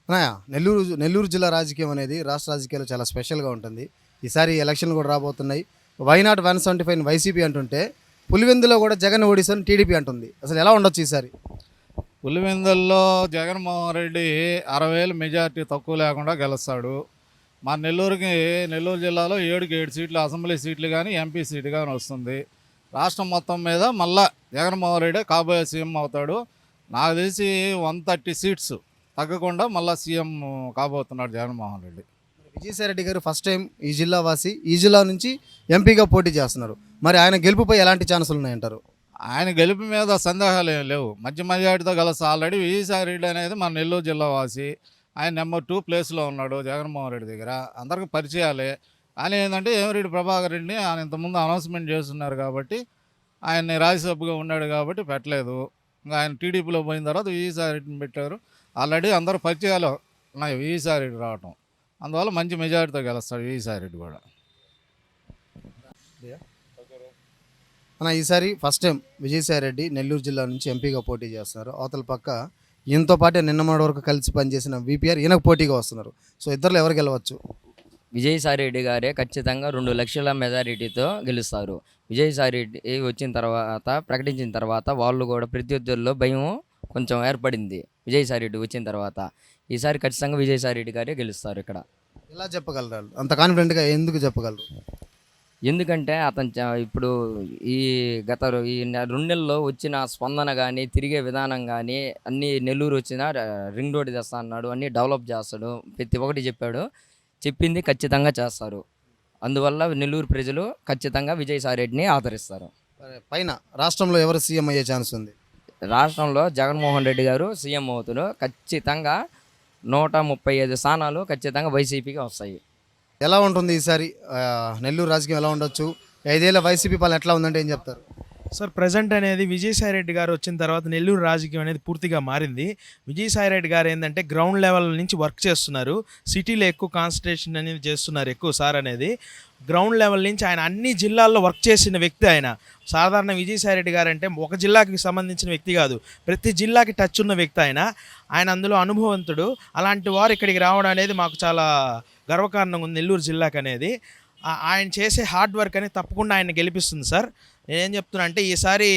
అన్నయ్య, నెల్లూరు జిల్లా రాజకీయం అనేది రాష్ట్ర రాజకీయాల్లో చాలా స్పెషల్గా ఉంటుంది. ఈసారి ఎలక్షన్లు కూడా రాబోతున్నాయి. వైనాట్ 175 వైసీపీ అంటుంటే, పులివెందులో కూడా జగన్ ఓడిసని టీడీపీ అంటుంది. అసలు ఎలా ఉండొచ్చు ఈసారి? పులివెందుల్లో జగన్మోహన్ రెడ్డి 60,000 మెజార్టీ తక్కువ లేకుండా గెలుస్తాడు. మా నెల్లూరు జిల్లాలో 7 సీట్లు అసెంబ్లీ సీట్లు కానీ ఎంపీ సీటు కానీ వస్తుంది. రాష్ట్రం మొత్తం మీద మళ్ళా జగన్మోహన్ రెడ్డి కాబోయే సీఎం అవుతాడు. నాకు తెలిసి 130 సీట్స్ తగ్గకుండా మళ్ళీ సీఎం కాబోతున్నాడు జగన్మోహన్ రెడ్డి. విజయసాయిరెడ్డి గారు ఫస్ట్ టైం ఈ జిల్లా వాసి, ఈ జిల్లా నుంచి ఎంపీగా పోటీ చేస్తున్నారు. మరి ఆయన గెలుపుపై ఎలాంటి ఛాన్సులు ఉన్నాయంటారు? ఆయన గెలుపు మీద సందేహాలు ఏం లేవు. మధ్య మెజార్టీతో గెలుస్తా. ఆల్రెడీ విజయసాయి రెడ్డి అనేది మన నెల్లూరు జిల్లా వాసి. ఆయన నెంబర్ 2 ప్లేస్లో ఉన్నాడు జగన్మోహన్ రెడ్డి దగ్గర. అందరికీ పరిచయాలే. ఆయన ఏంటంటే ఏమిరెడ్డి ప్రభాకర్ రెడ్డిని ఆయన ఇంతకుముందు అనౌన్స్మెంట్ చేస్తున్నారు కాబట్టి, ఆయన్ని రాజ్యసభగా ఉన్నాడు కాబట్టి పెట్టలేదు. ఇంకా ఆయన టీడీపీలో పోయిన తర్వాత విజయసాయి రెడ్డిని పెట్టారు. ఆల్రెడీ అందరూ పరిచయాలు ఉన్నాయి విజయసాయి రెడ్డి రావటం. అందువల్ల మంచి మెజారిటీతో గెలుస్తాడు విజయసాయి రెడ్డి కూడా. ఈసారి ఫస్ట్ టైం విజయసాయిరెడ్డి నెల్లూరు జిల్లా నుంచి ఎంపీగా పోటీ చేస్తున్నారు. అవతల పక్క ఈయనతో పాటే నిన్న మొన్నటి వరకు కలిసి పనిచేసిన వీపీఆర్ ఈయనకు పోటీగా వస్తున్నారు. సో ఇద్దరు ఎవరు గెలవచ్చు? విజయసాయిరెడ్డి గారే ఖచ్చితంగా 2 లక్షల మెజారిటీతో గెలుస్తారు. విజయసాయిరెడ్డి వచ్చిన తర్వాత, ప్రకటించిన తర్వాత వాళ్ళు కూడా ప్రత్యర్థుల్లో భయం కొంచెం ఏర్పడింది. విజయసాయిరెడ్డి వచ్చిన తర్వాత ఈసారి ఖచ్చితంగా విజయసాయిరెడ్డి గారే గెలుస్తారు. ఇక్కడ ఎలా చెప్పగలరు? అంత కాన్ఫిడెంట్గా ఎందుకు చెప్పగలరు? ఎందుకంటే అతను ఇప్పుడు ఈ గత 2 నెలల్లో వచ్చిన స్పందన కానీ, తిరిగే విధానం కానీ, అన్నీ నెల్లూరు వచ్చిన రింగ్ రోడ్ తెస్తా అన్నాడు, అన్నీ డెవలప్ చేస్తాడు, ప్రతి ఒక్కటి చెప్పాడు. చెప్పింది ఖచ్చితంగా చేస్తారు. అందువల్ల నెల్లూరు ప్రజలు ఖచ్చితంగా విజయసాయిరెడ్డిని ఆదరిస్తారు. పైన రాష్ట్రంలో ఎవరు సీఎం అయ్యే ఛాన్స్ ఉంది? రాష్ట్రంలో జగన్మోహన్ రెడ్డి గారు సీఎం అవుతారు. ఖచ్చితంగా 135 స్థానాలు ఖచ్చితంగా వైసీపీకి వస్తాయి. ఎలా ఉంటుంది ఈసారి నెల్లూరు రాజకీయం ఎలా ఉండొచ్చు? 5 ఏళ్ళ వైసీపీ పాలన ఎట్లా ఉందంటే ఏం చెప్తారు? సార్, ప్రజెంట్ అనేది విజయసాయిరెడ్డి గారు వచ్చిన తర్వాత నెల్లూరు రాజకీయం అనేది పూర్తిగా మారింది. విజయసాయిరెడ్డి గారు ఏంటంటే గ్రౌండ్ లెవెల్ నుంచి వర్క్ చేస్తున్నారు. సిటీలో ఎక్కువ కాన్సన్ట్రేషన్ అనేది చేస్తున్నారు ఎక్కువ సార్ అనేది. గ్రౌండ్ లెవెల్ నుంచి ఆయన అన్ని జిల్లాల్లో వర్క్ చేసిన వ్యక్తి ఆయన. సాధారణ విజయసాయిరెడ్డి గారు అంటే ఒక జిల్లాకి సంబంధించిన వ్యక్తి కాదు, ప్రతి జిల్లాకి టచ్ ఉన్న వ్యక్తి ఆయన. ఆయన అందులో అనుభవవంతుడు. అలాంటి వారు ఇక్కడికి రావడం అనేది మాకు చాలా గర్వకారణంగా ఉంది నెల్లూరు జిల్లాకు అనేది. ఆయన చేసే హార్డ్ వర్క్ అనేది తప్పకుండా ఆయన గెలిపిస్తుంది సార్. నేనేం చెప్తున్నా అంటే ఈసారి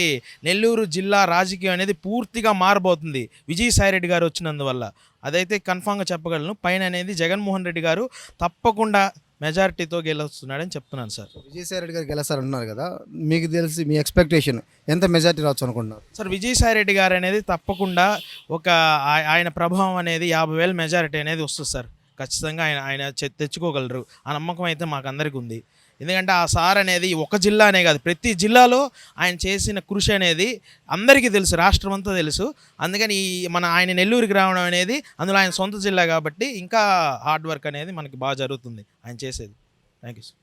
నెల్లూరు జిల్లా రాజకీయం అనేది పూర్తిగా మారబోతుంది విజయసాయిరెడ్డి గారు వచ్చినందువల్ల. అదైతే కన్ఫామ్గా చెప్పగలను. పైన అనేది జగన్మోహన్ రెడ్డి గారు తప్పకుండా మెజారిటీతో గెలుస్తున్నాడని చెప్తున్నాను సార్. విజయసాయిరెడ్డి గారు గెలుస్తారంటున్నారు కదా, మీకు తెలిసి మీ ఎక్స్పెక్టేషన్ ఎంత మెజారిటీ రావచ్చు అనుకుంటున్నారు? సార్, విజయసాయిరెడ్డి గారు అనేది తప్పకుండా ఆయన ప్రభావం అనేది 50,000 మెజారిటీ అనేది వస్తుంది సార్. ఖచ్చితంగా ఆయన తెచ్చుకోగలరు. ఆ నమ్మకం అయితే మాకు అందరికీ ఉంది. ఎందుకంటే ఆ సార్ అనేది ఒక జిల్లానే కాదు, ప్రతి జిల్లాలో ఆయన చేసిన కృషి అనేది అందరికీ తెలుసు, రాష్ట్రం అంతా తెలుసు. అందుకని ఆయన నెల్లూరుకి రావడం అనేది, అందులో ఆయన సొంత జిల్లా కాబట్టి ఇంకా హార్డ్ వర్క్ అనేది మనకి బాగా జరుగుతుంది ఆయన చేసేది. Thank you sir.